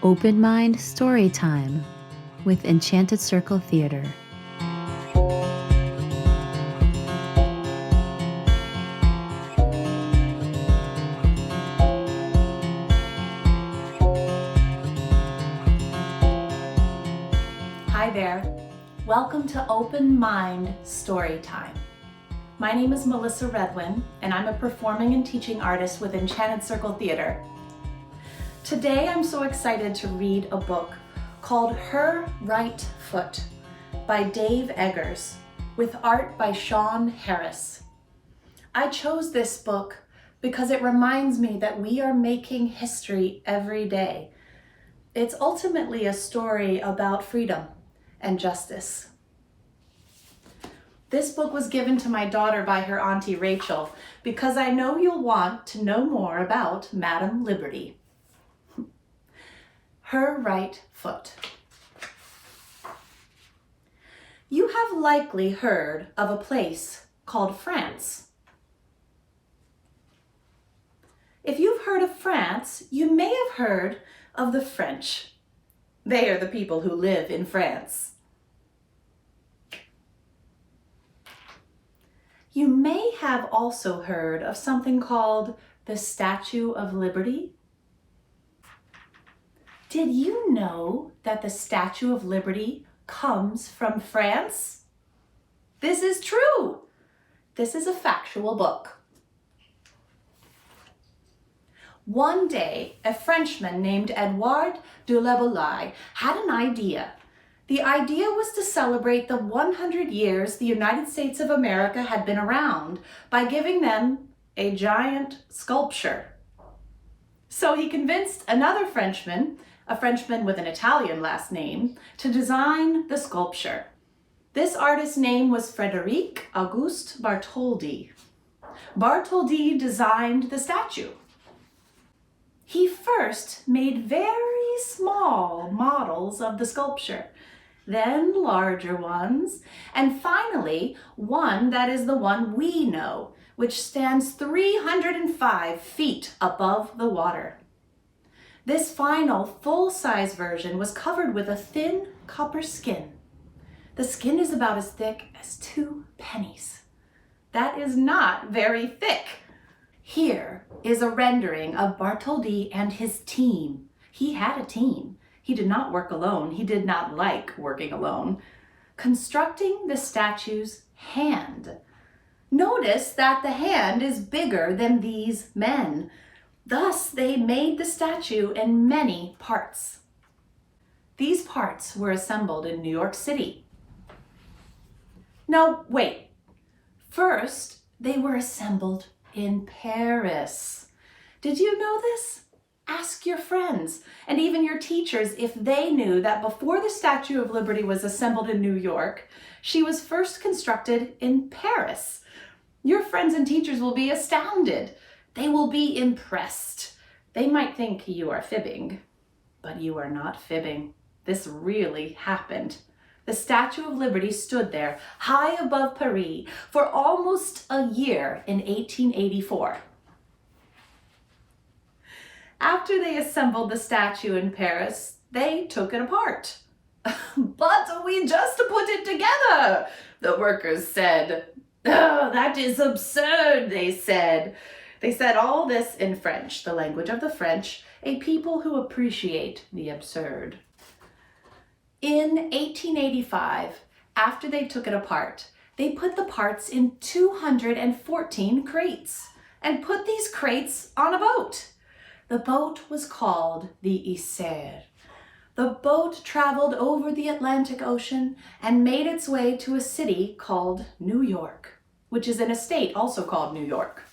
Open Mind Storytime with Enchanted Circle Theater. Hi there. Welcome to Open Mind Storytime. My name is Melissa Redwin, and I'm a performing and teaching artist with Enchanted Circle Theater. Today I'm so excited to read a book called Her Right Foot by Dave Eggers with art by Sean Harris. I chose this book because it reminds me that we are making history every day. It's ultimately a story about freedom and justice. This book was given to my daughter by her auntie Rachel because I know you'll want to know more about Madam Liberty. Her Right Foot. You have likely heard of a place called France. If you've heard of France, you may have heard of the French. They are the people who live in France. You may have also heard of something called the Statue of Liberty. Did you know that the Statue of Liberty comes from France? This is true. This is a factual book. One day, a Frenchman named Edouard de la Boulaye had an idea. The idea was to celebrate the 100 years the United States of America had been around by giving them a giant sculpture. So he convinced another Frenchman, a Frenchman with an Italian last name, to design the sculpture. This artist's name was Frédéric Auguste Bartholdi. Bartholdi designed the statue. He first made very small models of the sculpture, then larger ones, and finally one that is the one we know, which stands 305 feet above the water. This final full-size version was covered with a thin copper skin. The skin is about as thick as 2 pennies. That is not very thick. Here is a rendering of Bartholdi and his team. He had a team. He did not work alone. He did not like working alone. Constructing the statue's hand. Notice that the hand is bigger than these men. Thus, they made the statue in many parts. These parts were assembled in New York City. Now, wait. First, they were assembled in Paris. Did you know this? Ask your friends and even your teachers if they knew that before the Statue of Liberty was assembled in New York, she was first constructed in Paris. Your friends and teachers will be astounded. They will be impressed. They might think you are fibbing, but you are not fibbing. This really happened. The Statue of Liberty stood there, high above Paris, for almost a year in 1884. After they assembled the statue in Paris, they took it apart. But we just put it together, the workers said. Oh, that is absurd, they said. They said all this in French, the language of the French, a people who appreciate the absurd. In 1885, after they took it apart, they put the parts in 214 crates and put these crates on a boat. The boat was called the Isère. The boat traveled over the Atlantic Ocean and made its way to a city called New York, which is in a state also called New York.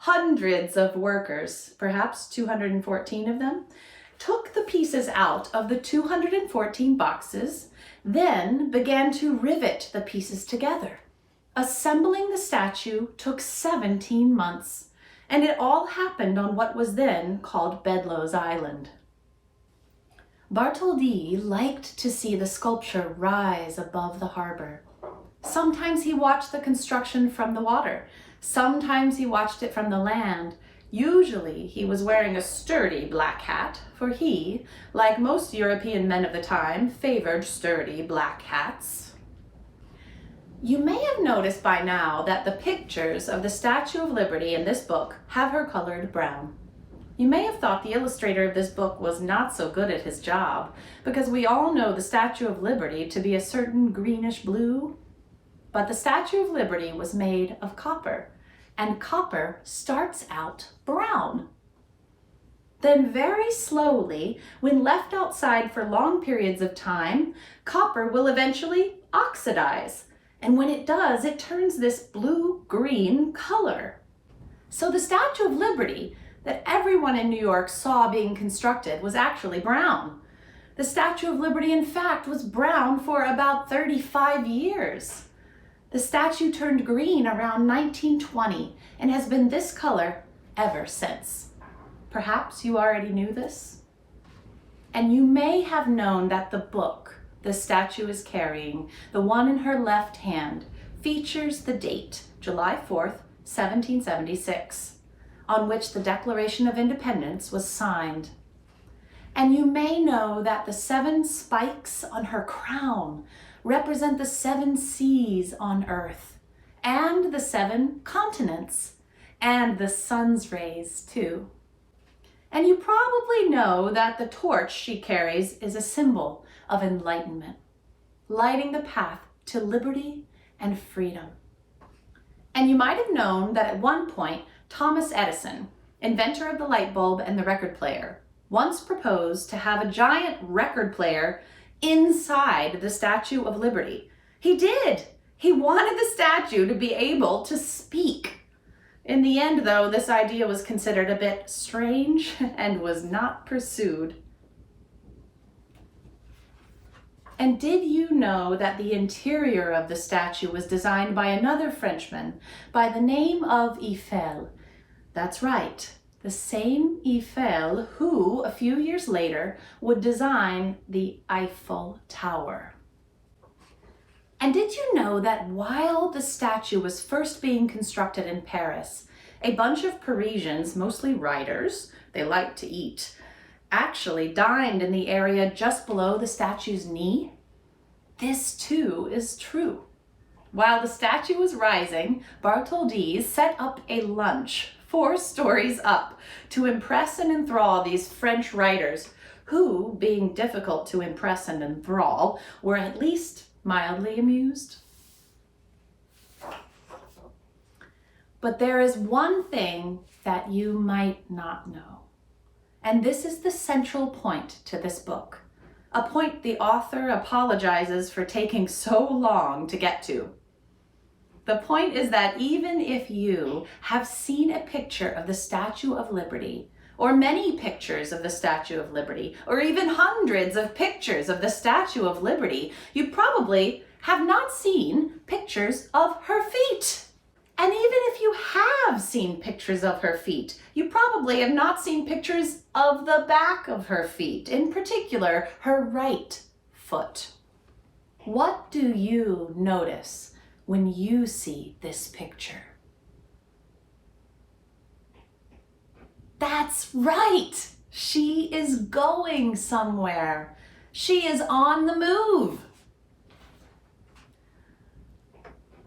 Hundreds of workers, perhaps 214 of them, took the pieces out of the 214 boxes, then began to rivet the pieces together. Assembling the statue took 17 months, and it all happened on what was then called Bedloe's Island. Bartholdi liked to see the sculpture rise above the harbor. Sometimes he watched the construction from the water. Sometimes he watched it from the land. Usually he was wearing a sturdy black hat, for he, like most European men of the time, favored sturdy black hats. You may have noticed by now that the pictures of the Statue of Liberty in this book have her colored brown. You may have thought the illustrator of this book was not so good at his job, because we all know the Statue of Liberty to be a certain greenish blue. But the Statue of Liberty was made of copper, and copper starts out brown. Then very slowly, when left outside for long periods of time, copper will eventually oxidize. And when it does, it turns this blue-green color. So the Statue of Liberty that everyone in New York saw being constructed was actually brown. The Statue of Liberty, in fact, was brown for about 35 years. The statue turned green around 1920 and has been this color ever since. Perhaps you already knew this? And you may have known that the book the statue is carrying, the one in her left hand, features the date, July 4th, 1776. On which the Declaration of Independence was signed. And you may know that the 7 spikes on her crown represent the 7 seas on earth, and the 7 continents, and the sun's rays too. And you probably know that the torch she carries is a symbol of enlightenment, lighting the path to liberty and freedom. And you might have known that at one point, Thomas Edison, inventor of the light bulb and the record player, once proposed to have a giant record player inside the Statue of Liberty. He did! He wanted the statue to be able to speak. In the end, though, this idea was considered a bit strange and was not pursued. And did you know that the interior of the statue was designed by another Frenchman by the name of Eiffel? That's right, the same Eiffel who, a few years later, would design the Eiffel Tower. And did you know that while the statue was first being constructed in Paris, a bunch of Parisians, mostly writers, they liked to eat, actually dined in the area just below the statue's knee? This too is true. While the statue was rising, Bartholdi's set up a lunch 4 stories up to impress and enthrall these French writers who, being difficult to impress and enthrall, were at least mildly amused. But there is one thing that you might not know, and this is the central point to this book, a point the author apologizes for taking so long to get to. The point is that even if you have seen a picture of the Statue of Liberty, or many pictures of the Statue of Liberty, or even hundreds of pictures of the Statue of Liberty, you probably have not seen pictures of her feet. And even if you have seen pictures of her feet, you probably have not seen pictures of the back of her feet, in particular, her right foot. What do you notice when you see this picture? That's right! She is going somewhere. She is on the move.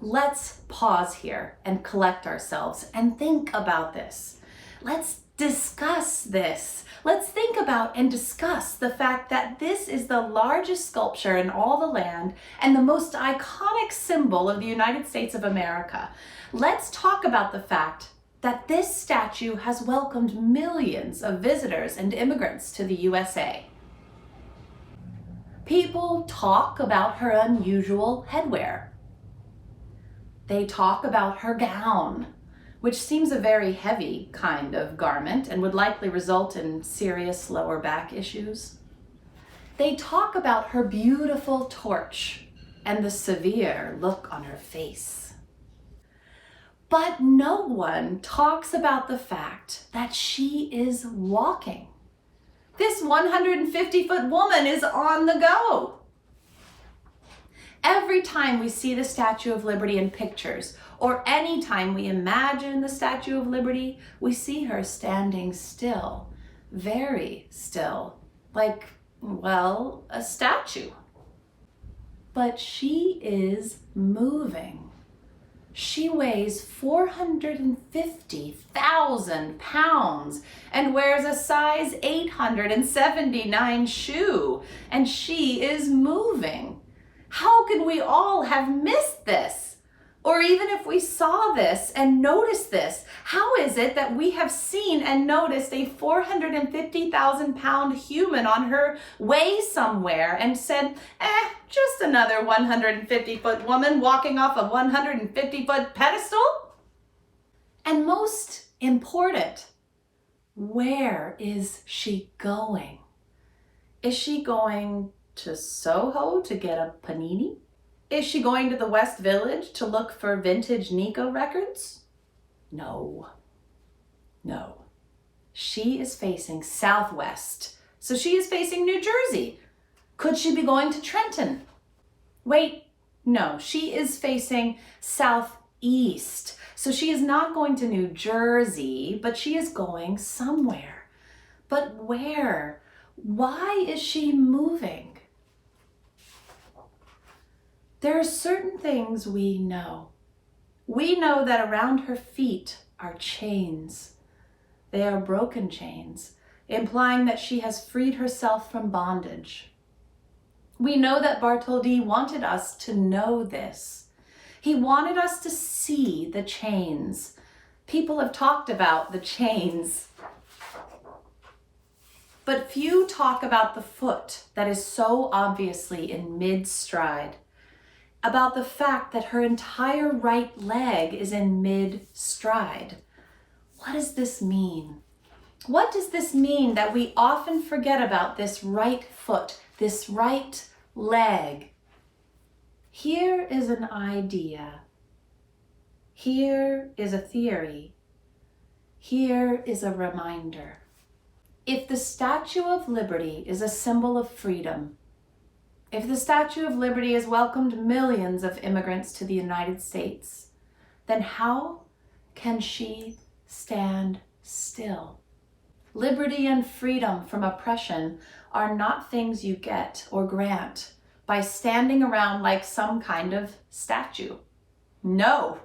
Let's pause here and collect ourselves and think about this. Let's discuss this. Let's think about and discuss the fact that this is the largest sculpture in all the land and the most iconic symbol of the United States of America. Let's talk about the fact that this statue has welcomed millions of visitors and immigrants to the USA. People talk about her unusual headwear. They talk about her gown, which seems a very heavy kind of garment and would likely result in serious lower back issues. They talk about her beautiful torch and the severe look on her face. But no one talks about the fact that she is walking. This 150-foot woman is on the go. Every time we see the Statue of Liberty in pictures or anytime we imagine the Statue of Liberty, we see her standing still, very still, like, well, a statue. But she is moving. She weighs 450,000 pounds and wears a size 879 shoe, and she is moving. How could we all have missed this? Or even if we saw this and noticed this, how is it that we have seen and noticed a 450,000 pound human on her way somewhere and said, just another 150-foot woman walking off a 150-foot pedestal? And most important, where is she going? Is she going to Soho to get a panini? Is she going to the West Village to look for vintage Nico records? No. She is facing southwest, so she is facing New Jersey. Could she be going to Trenton? Wait, no, she is facing southeast, so she is not going to New Jersey, but she is going somewhere. But where? Why is she moving? There are certain things we know. We know that around her feet are chains. They are broken chains, implying that she has freed herself from bondage. We know that Bartholdi wanted us to know this. He wanted us to see the chains. People have talked about the chains, but few talk about the foot that is so obviously in mid-stride, about the fact that her entire right leg is in mid-stride. What does this mean? What does this mean that we often forget about this right foot, this right leg? Here is an idea. Here is a theory. Here is a reminder. If the Statue of Liberty is a symbol of freedom, if the Statue of Liberty has welcomed millions of immigrants to the United States, then how can she stand still? Liberty and freedom from oppression are not things you get or grant by standing around like some kind of statue. No,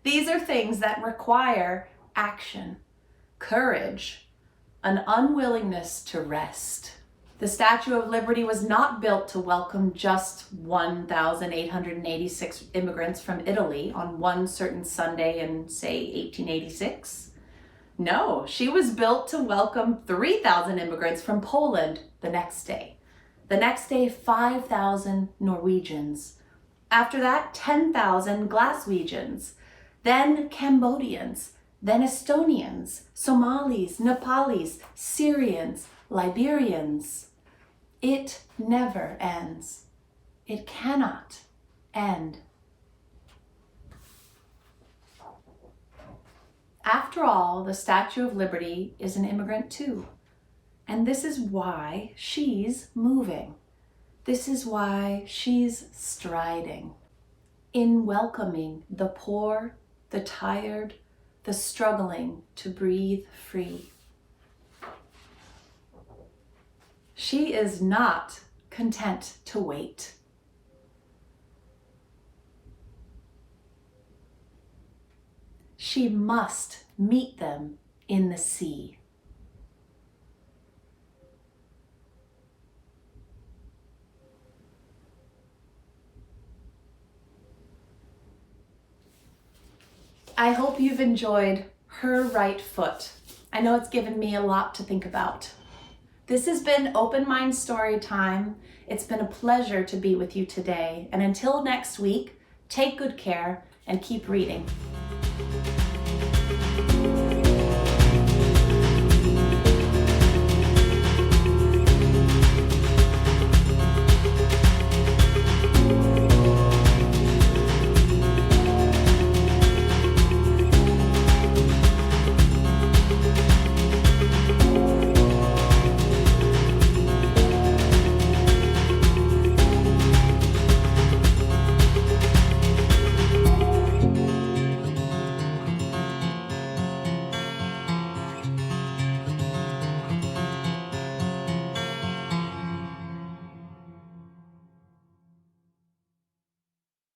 these are things that require action, courage, an unwillingness to rest. The Statue of Liberty was not built to welcome just 1,886 immigrants from Italy on one certain Sunday in, say, 1886. No, she was built to welcome 3,000 immigrants from Poland the next day. The next day, 5,000 Norwegians. After that, 10,000 Glaswegians. Then Cambodians. Then Estonians, Somalis, Nepalis, Syrians, Liberians. It never ends. It cannot end. After all, the Statue of Liberty is an immigrant too. And this is why she's moving. This is why she's striding. In welcoming the poor, the tired, the struggling to breathe free. She is not content to wait. She must meet them in the sea. I hope you've enjoyed her right foot. I know it's given me a lot to think about. This has been Open Mind Storytime. It's been a pleasure to be with you today. And until next week, take good care and keep reading.